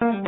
Alright,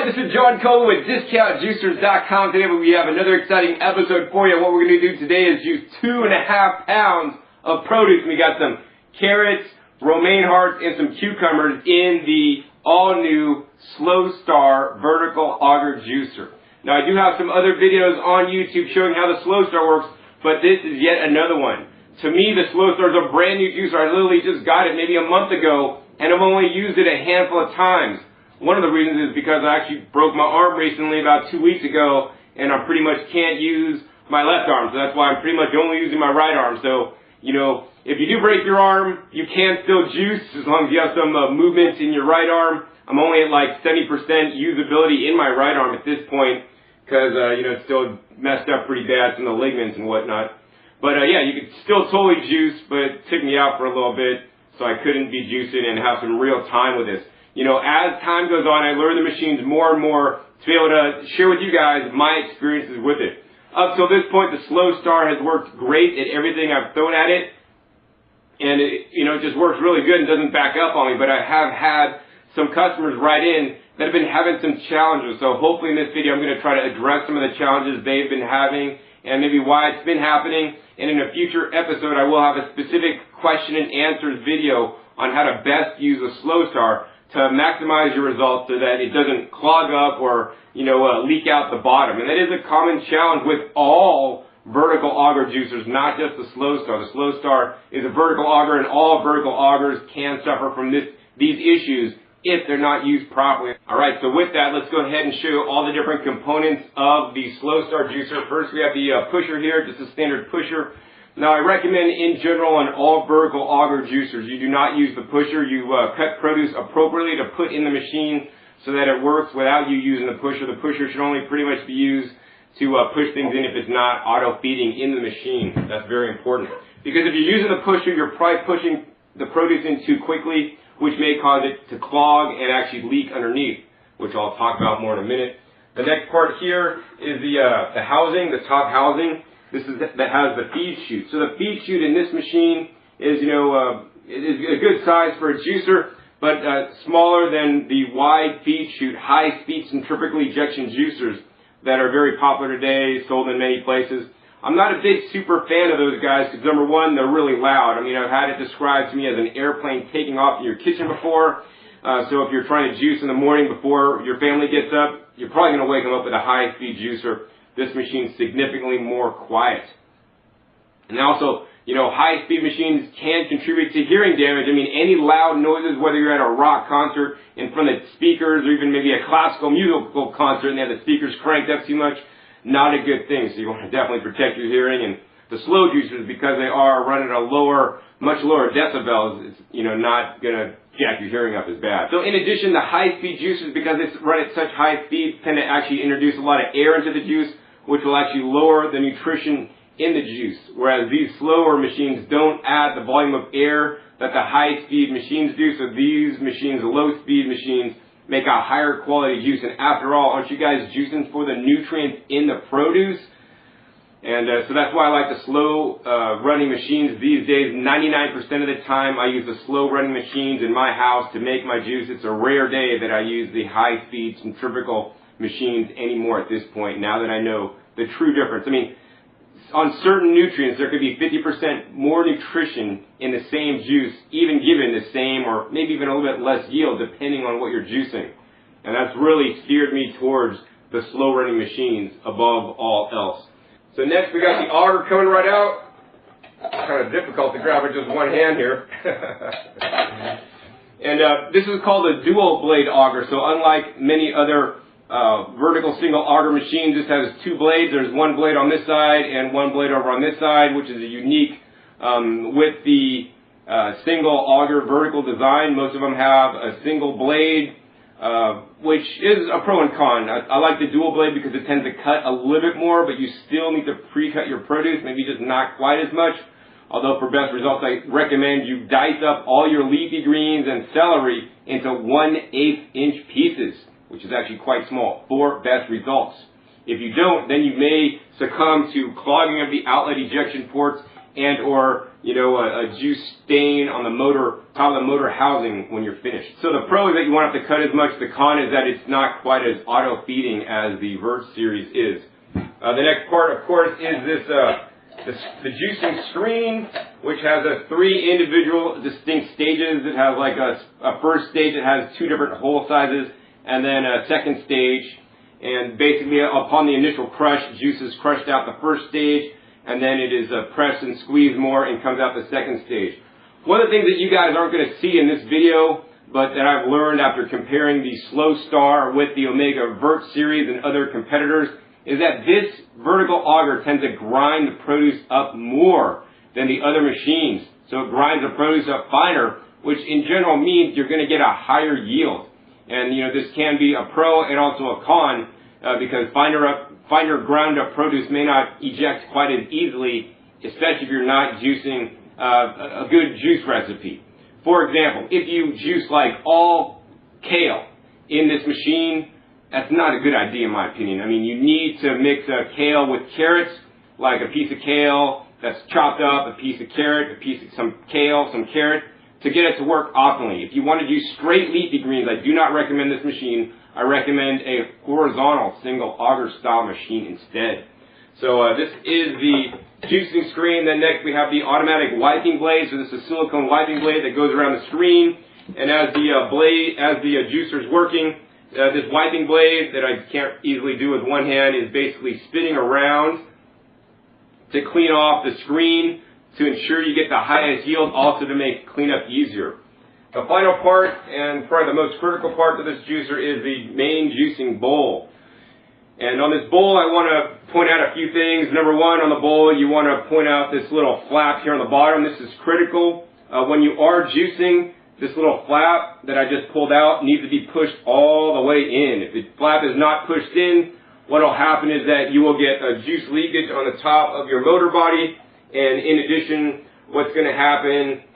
this is Coming with DiscountJuicers.com. Today we have another exciting episode for you. What we're going to do today is juice 2.5 pounds of produce. We got some carrots, romaine hearts, and some cucumbers in the all-new Slow Star vertical auger juicer. Now I do have some other videos on YouTube showing how the Slow Star works, but this is yet another one. To me, the Slow Star is a brand new juicer. I literally just got it maybe a month ago, and I've only used it a handful of times. One of the reasons is because I actually broke my arm recently about 2 weeks ago, and I pretty much can't use my left arm, so that's why I'm pretty much only using my right arm. So, you know, if you do break your arm, you can still juice as long as you have some movement in your right arm. I'm only at like 70% usability in my right arm at this point because, you know, it's still messed up pretty bad from the ligaments and whatnot. But, yeah, you could still totally juice, but it took me out for a little bit, so I couldn't be juicing and have some real time with this. You know, as time goes on, I learn the machines more and more to be able to share with you guys my experiences with it. Up till this point, the Slow Star has worked great at everything I've thrown at it. And it, you know, it just works really good and doesn't back up on me. But I have had some customers write in that have been having some challenges. So hopefully in this video, I'm going to try to address some of the challenges they've been having and maybe why it's been happening. And in a future episode, I will have a specific question and answers video on how to best use a Slow Star to maximize your results so that it doesn't clog up or, you know, leak out the bottom. And that is a common challenge with all vertical auger juicers, not just the Slow Star. The Slow Star is a vertical auger, and all vertical augers can suffer from these issues if they're not used properly. Alright, so with that, let's go ahead and show you all the different components of the Slow Star juicer. First, we have the pusher here, just a standard pusher. Now, I recommend in general on all vertical auger juicers, you do not use the pusher. You cut produce appropriately to put in the machine so that it works without you using the pusher. The pusher should only pretty much be used to push things in if it's not auto-feeding in the machine. That's very important. Because if you're using the pusher, you're probably pushing the produce in too quickly, which may cause it to clog and actually leak underneath, which I'll talk about more in a minute. The next part here is the housing, the top housing. That has the feed chute. So the feed chute in this machine is, you know, is a good size for a juicer, but smaller than the wide feed chute, high-speed centrifugal ejection juicers that are very popular today, sold in many places. I'm not a big super fan of those guys because, number one, they're really loud. I mean, I've had it described to me as an airplane taking off in your kitchen before. So if you're trying to juice in the morning before your family gets up, you're probably going to wake them up with a high-speed juicer. This machine's significantly more quiet. And also, you know, high-speed machines can contribute to hearing damage. I mean, any loud noises, whether you're at a rock concert in front of speakers or even maybe a classical musical concert and they have the speakers cranked up too much, not a good thing. So you want to definitely protect your hearing. And the slow juicers, because they are running at a much lower decibels, it's, you know, not going to jack your hearing up as bad. So in addition, the high-speed juicers, because they run at such high speed, tend to actually introduce a lot of air into the juice, which will actually lower the nutrition in the juice. Whereas these slower machines don't add the volume of air that the high-speed machines do. So these machines, the low-speed machines, make a higher quality juice. And after all, aren't you guys juicing for the nutrients in the produce? And so that's why I like the slow running machines these days. 99% of the time I use the slow running machines in my house to make my juice. It's a rare day that I use the high-speed centrifugal machines anymore at this point, now that I know the true difference. I mean, on certain nutrients, there could be 50% more nutrition in the same juice, even given the same or maybe even a little bit less yield, depending on what you're juicing. And that's really steered me towards the slow-running machines above all else. So next, we got the auger coming right out. It's kind of difficult to grab with just one hand here. And this is called a dual blade auger. So unlike many other vertical single auger machines, this has two blades. There's one blade on this side and one blade over on this side, which is a unique with the single auger vertical design. Most of them have a single blade, which is a pro and con. I like the dual blade because it tends to cut a little bit more, but you still need to pre-cut your produce, maybe just not quite as much. Although for best results, I recommend you dice up all your leafy greens and celery into 1/8 inch pieces, which is actually quite small, for best results. If you don't, then you may succumb to clogging of the outlet ejection ports and or, a juice stain on the motor, top of the motor housing when you're finished. So the pro is that you won't have to cut as much. The con is that it's not quite as auto-feeding as the Vert series is. The next part, of course, is the juicing screen, which has 3 individual distinct stages. It has like a first stage that has 2 different hole sizes, and then a second stage. And basically, upon the initial crush, juice is crushed out the first stage, and then it is pressed and squeezed more and comes out the second stage. One of the things that you guys aren't going to see in this video, but that I've learned after comparing the Slow Star with the Omega Vert series and other competitors, is that this vertical auger tends to grind the produce up more than the other machines. So it grinds the produce up finer, which in general means you're going to get a higher yield. And this can be a pro and also a con, because finer ground up produce may not eject quite as easily, especially if you're not juicing a good juice recipe. For example, if you juice like all kale in this machine, that's not a good idea in my opinion. I mean, you need to mix kale with carrots, like a piece of kale that's chopped up, a piece of carrot, some kale, some carrot, to get it to work optimally. If you want to do straight leafy greens, I do not recommend this machine. I recommend a horizontal single auger style machine instead. So this is the juicing screen. Then next we have the automatic wiping blade. So this is a silicone wiping blade that goes around the screen. And as the juicer is working, this wiping blade that I can't easily do with one hand is basically spinning around to clean off the screen to ensure you get the highest yield, also to make cleanup easier. The final part, and probably the most critical part of this juicer, is the main juicing bowl. And on this bowl, I want to point out a few things. Number one, on the bowl, you want to point out this little flap here on the bottom. This is critical. When you are juicing, this little flap that I just pulled out needs to be pushed all the way in. If the flap is not pushed in, what will happen is that you will get a juice leakage on the top of your motor body. And in addition, what's going to happen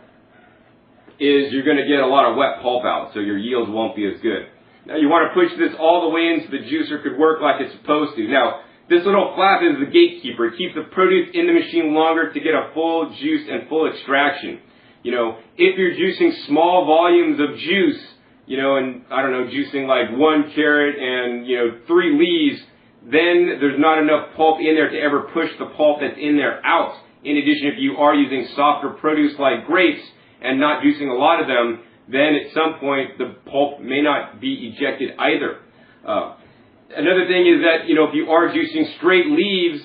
is you're going to get a lot of wet pulp out, so your yields won't be as good. Now you want to push this all the way in so the juicer could work like it's supposed to. Now, this little flap is the gatekeeper. It keeps the produce in the machine longer to get a full juice and full extraction. If you're juicing small volumes of juice, and I don't know, juicing like 1 carrot and, 3 leaves, then there's not enough pulp in there to ever push the pulp that's in there out. In addition, if you are using softer produce like grapes and not juicing a lot of them, then at some point the pulp may not be ejected either. Another thing is that, if you are juicing straight leaves,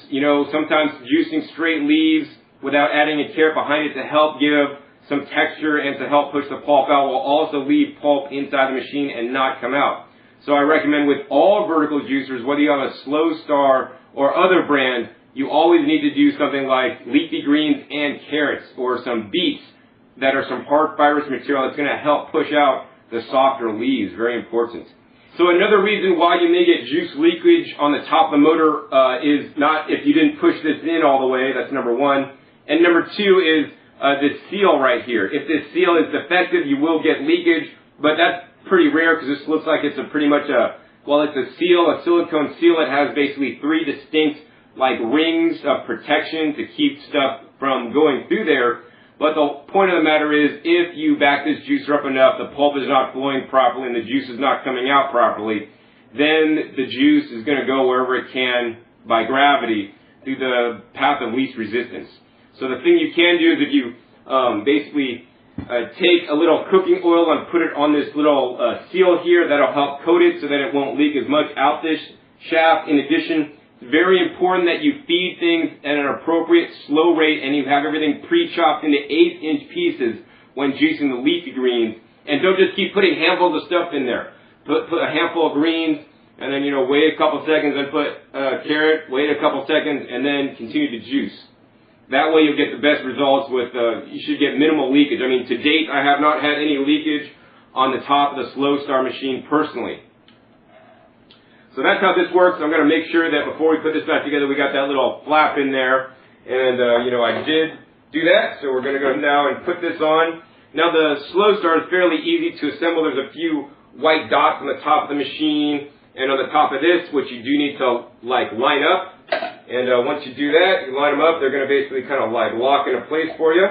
sometimes juicing straight leaves without adding a carrot behind it to help give some texture and to help push the pulp out will also leave pulp inside the machine and not come out. So I recommend with all vertical juicers, whether you have a Slow Star or other brand, you always need to do something like leafy greens and carrots, or some beets that are some hard fibrous material that's going to help push out the softer leaves. Very important. So another reason why you may get juice leakage on the top of the motor is not if you didn't push this in all the way. That's number one. And number two is this seal right here. If this seal is defective, you will get leakage, but that's pretty rare because this looks like it's it's a seal, a silicone seal that has basically 3 distinct rings of protection to keep stuff from going through there. But the point of the matter is, if you back this juicer up enough, the pulp is not flowing properly and the juice is not coming out properly, then the juice is going to go wherever it can by gravity through the path of least resistance. So the thing you can do is if you take a little cooking oil and put it on this little seal here, that'll help coat it so that it won't leak as much out this shaft. In addition, it's very important that you feed things at an appropriate slow rate and you have everything pre-chopped into 1/8-inch pieces when juicing the leafy greens. And don't just keep putting handfuls of stuff in there. Put a handful of greens and then, wait a couple seconds and put carrot, wait a couple seconds, and then continue to juice. That way you'll get the best results with, you should get minimal leakage. I mean, to date, I have not had any leakage on the top of the Slow Star machine personally. So that's how this works. I'm going to make sure that before we put this back together, we got that little flap in there. And, I did do that. So we're going to go now and put this on. Now, the Slow Star is fairly easy to assemble. There's a few white dots on the top of the machine. And on the top of this, which you do need to like line up. And once you do that, you line them up, they're going to basically kind of like lock into place for you.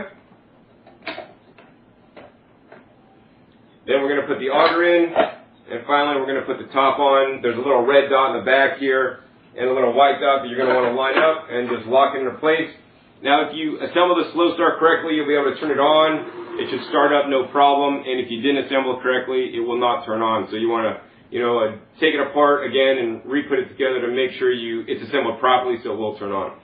Then we're going to put the auger in. And finally, we're going to put the top on. There's a little red dot in the back here and a little white dot that you're going to want to line up and just lock it into place. Now, if you assemble the slow start correctly, you'll be able to turn it on. It should start up no problem. And if you didn't assemble it correctly, it will not turn on. So you want to take it apart again and re-put it together to make sure it's assembled properly so it will turn on.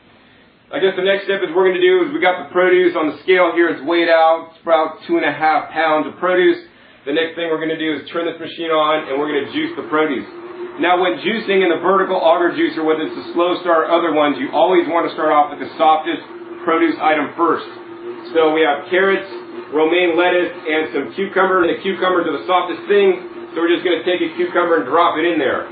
I guess the next step is we're going to do is we got the produce on the scale here. It's weighed out. It's about 2.5 pounds of produce. The next thing we're going to do is turn this machine on and we're going to juice the produce. Now when juicing in the vertical auger juicer, whether it's the slow start or other ones, you always want to start off with the softest produce item first. So we have carrots, romaine lettuce, and some cucumber. And the cucumbers are the softest thing. So we're just going to take a cucumber and drop it in there.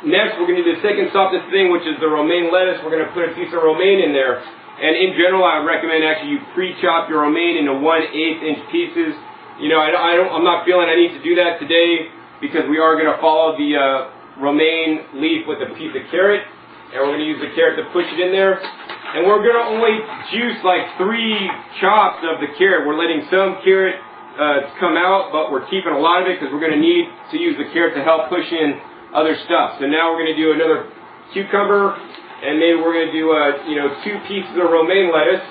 Next, we're going to do the second softest thing, which is the romaine lettuce. We're going to put a piece of romaine in there. And in general, I recommend actually you pre-chop your romaine into 1/8 inch pieces. I'm not feeling I need to do that today because we are going to follow the romaine leaf with a piece of carrot. And we're going to use the carrot to push it in there. And we're going to only juice like 3 chops of the carrot. We're letting some carrot come out, but we're keeping a lot of it because we're going to need to use the carrot to help push in other stuff. So now we're going to do another cucumber, and maybe we're going to do 2 pieces of romaine lettuce.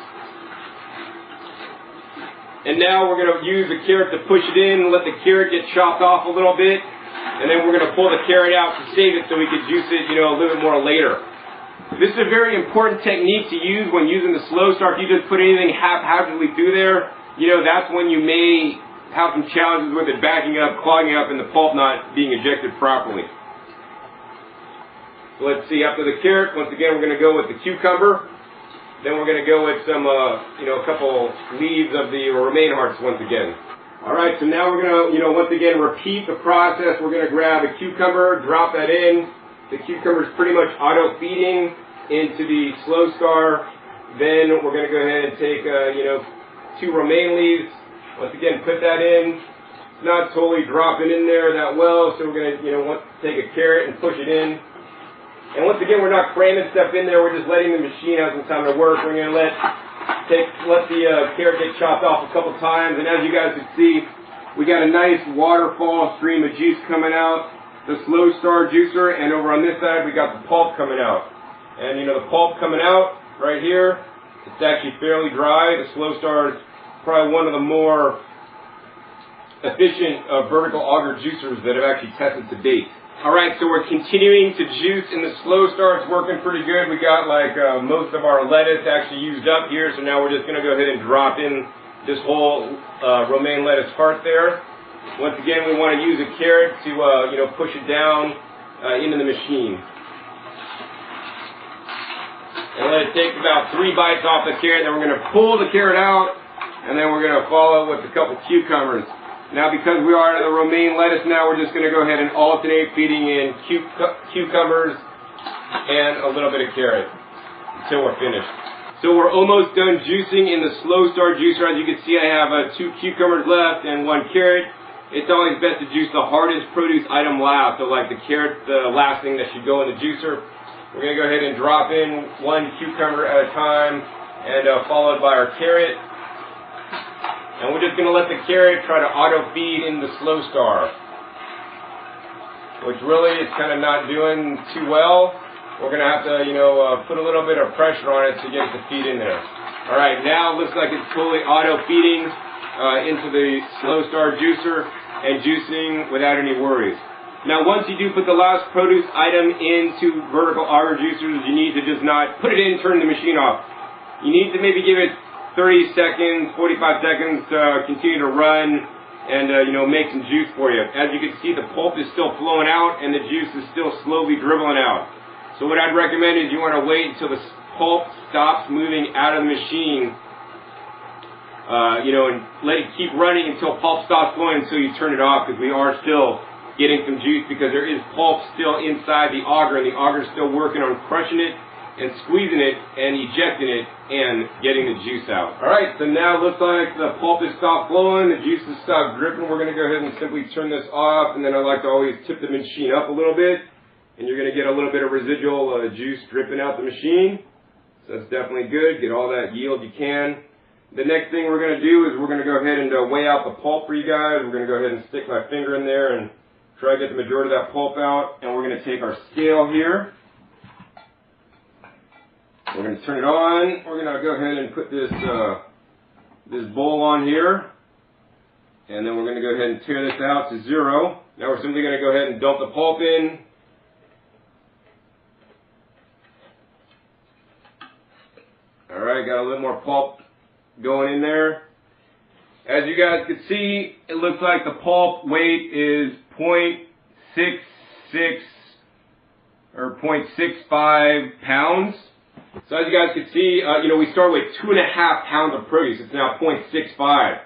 And now we're going to use the carrot to push it in, let the carrot get chopped off a little bit, and then we're going to pull the carrot out to save it so we can juice it, a little bit more later. This is a very important technique to use when using the slow start. If you just put anything haphazardly through there, that's when you may have some challenges with it backing up, clogging up, and the pulp not being ejected properly. So let's see, after the carrot, once again, we're going to go with the cucumber. Then we're going to go with some, a couple leaves of the romaine hearts once again. All right, so now we're going to, once again, repeat the process. We're going to grab a cucumber, drop that in. The cucumber is pretty much auto-feeding into the slow start. Then we're going to go ahead and take, 2 romaine leaves. Once again, put that in. It's not totally dropping in there that well, so we're going to, take a carrot and push it in. And once again, we're not cramming stuff in there. We're just letting the machine have some time to work. We're going to let the carrot get chopped off a couple times. And as you guys can see, we got a nice waterfall stream of juice coming out. The slow start juicer, and over on this side, we got the pulp coming out. And the pulp coming out right here, it's actually fairly dry. The slow start is probably one of the more efficient vertical auger juicers that have actually tested to date. Alright, so we're continuing to juice in the slow start. It's working pretty good. We got most of our lettuce actually used up here, so now we're just going to go ahead and drop in this whole romaine lettuce heart there. Once again, we want to use a carrot to push it down into the machine. And let it take about 3 bites off the carrot. Then we're going to pull the carrot out, and then we're going to follow with a couple cucumbers. Now, because we are out of the romaine lettuce now, we're just going to go ahead and alternate feeding in cucumbers and a little bit of carrot until we're finished. So we're almost done juicing in the slow start juicer. As you can see, I have 2 cucumbers left and 1 carrot. It's always best to juice the hardest produce item last. So like the carrot, the last thing that should go in the juicer. We're going to go ahead and drop in 1 cucumber at a time, and followed by our carrot. And we're just going to let the carrot try to auto-feed in the slow start, which really is kind of not doing too well. We're going to have to, put a little bit of pressure on it to get it to feed in there. All right, now it looks like it's fully auto-feeding into the slow start juicer and juicing without any worries. Now, once you do put the last produce item into vertical auger juicers, you need to just not put it in, turn the machine off. You need to maybe give it 30 seconds, 45 seconds, continue to run and, make some juice for you. As you can see, the pulp is still flowing out and the juice is still slowly dribbling out. So what I'd recommend is you want to wait until the pulp stops moving out of the machine, and let it keep running until pulp stops flowing until you turn it off, because we are still getting some juice because there is pulp still inside the auger, and the auger is still working on crushing it and squeezing it and ejecting it and getting the juice out. Alright, so now it looks like the pulp has stopped flowing, the juice has stopped dripping. We're going to go ahead and simply turn this off, and then I like to always tip the machine up a little bit and you're going to get a little bit of residual juice dripping out the machine. So that's definitely good. Get all that yield you can. The next thing we're going to do is we're going to go ahead and weigh out the pulp for you guys. We're going to go ahead and stick my finger in there and try to get the majority of that pulp out. And we're going to take our scale here. We're going to turn it on. We're going to go ahead and put this this bowl on here. And then we're going to go ahead and tear this out to 0. Now we're simply going to go ahead and dump the pulp in. Alright, got a little more pulp going in there. As you guys can see, it looks like the pulp weight is 0.66 or 0.65 pounds. So as you guys can see, we start with 2.5 pounds of produce. It's now 0.65.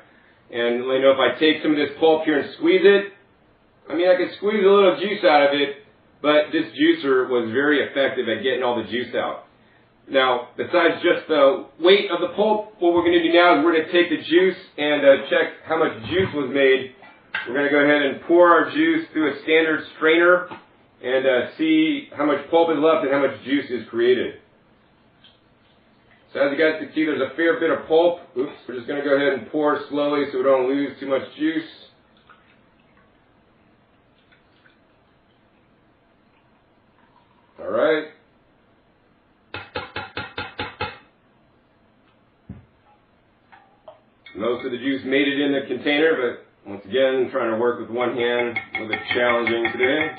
And if I take some of this pulp here and squeeze it, I can squeeze a little juice out of it, but this juicer was very effective at getting all the juice out. Now, besides just the weight of the pulp, what we're going to do now is we're going to take the juice and check how much juice was made. We're going to go ahead and pour our juice through a standard strainer and see how much pulp is left and how much juice is created. So as you guys can see, there's a fair bit of pulp. Oops, we're just going to go ahead and pour slowly so we don't lose too much juice. All right. Most of the juice made it in the container, but once again, trying to work with one hand, a little bit challenging today.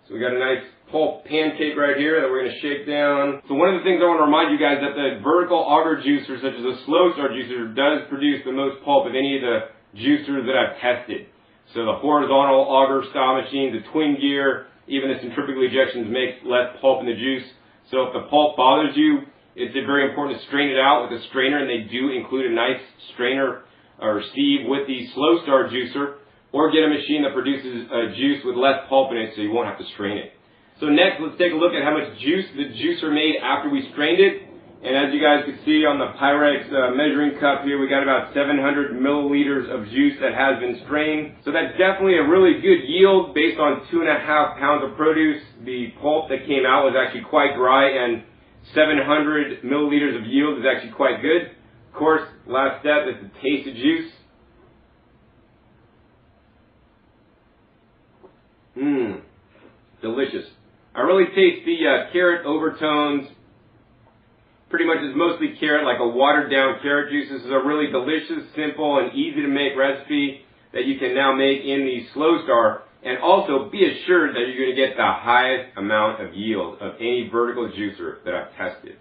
So we got a nice pulp pancake right here that we're going to shake down. So one of the things I want to remind you guys that the vertical auger juicer, such as a slow start juicer, does produce the most pulp of any of the juicers that I've tested. So the horizontal auger style machine, the twin gear, even the centrifugal ejections make less pulp in the juice. So if the pulp bothers you, it's very important to strain it out with a strainer, and they do include a nice strainer or sieve with the slow start juicer, or get a machine that produces juice with less pulp in it so you won't have to strain it. So next, let's take a look at how much juice the juicer made after we strained it. And as you guys can see on the Pyrex measuring cup here, we got about 700 milliliters of juice that has been strained. So that's definitely a really good yield based on 2.5 pounds of produce. The pulp that came out was actually quite dry, and 700 milliliters of yield is actually quite good. Of course, last step is to taste the juice. Delicious. I really taste the carrot overtones. Pretty much it's mostly carrot, like a watered down carrot juice. This is a really delicious, simple, and easy to make recipe that you can now make in the Slow Star. And also be assured that you're going to get the highest amount of yield of any vertical juicer that I've tested.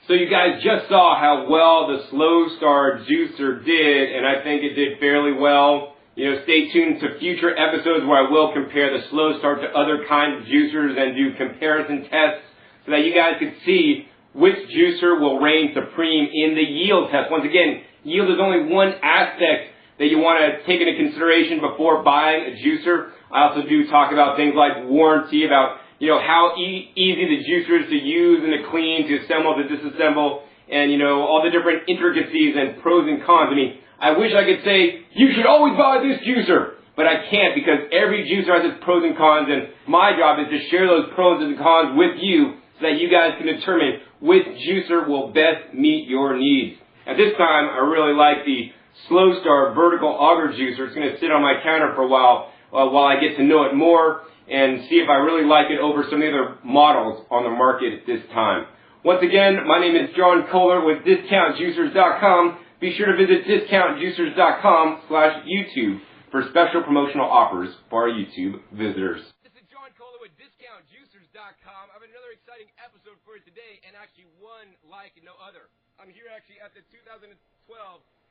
So you guys just saw how well the Slow Star juicer did, and I think it did fairly well. Stay tuned to future episodes where I will compare the Slow Start to other kinds of juicers and do comparison tests so that you guys can see which juicer will reign supreme in the yield test. Once again, yield is only one aspect that you want to take into consideration before buying a juicer. I also do talk about things like warranty, about how easy the juicer is to use and to clean, to assemble, to disassemble, and all the different intricacies and pros and cons. I wish I could say you should always buy this juicer, but I can't, because every juicer has its pros and cons, and my job is to share those pros and cons with you so that you guys can determine which juicer will best meet your needs. At this time, I really like the Slow Star vertical auger juicer. It's going to sit on my counter for a while I get to know it more and see if I really like it over some of the other models on the market at this time. Once again, my name is John Kohler with DiscountJuicers.com. Be sure to visit DiscountJuicers.com/YouTube for special promotional offers for our YouTube visitors. This is John Kohler with DiscountJuicers.com. I have another exciting episode for you today, and actually one like no other. I'm here actually at the 2012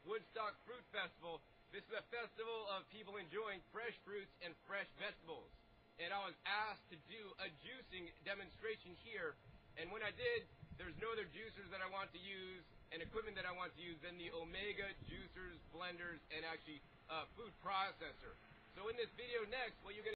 Woodstock Fruit Festival. This is a festival of people enjoying fresh fruits and fresh vegetables. And I was asked to do a juicing demonstration here. And when I did, there's no other juicers that I want to use and equipment that I want to use than the Omega juicers, blenders, and actually food processor. So in this video next, what you're going to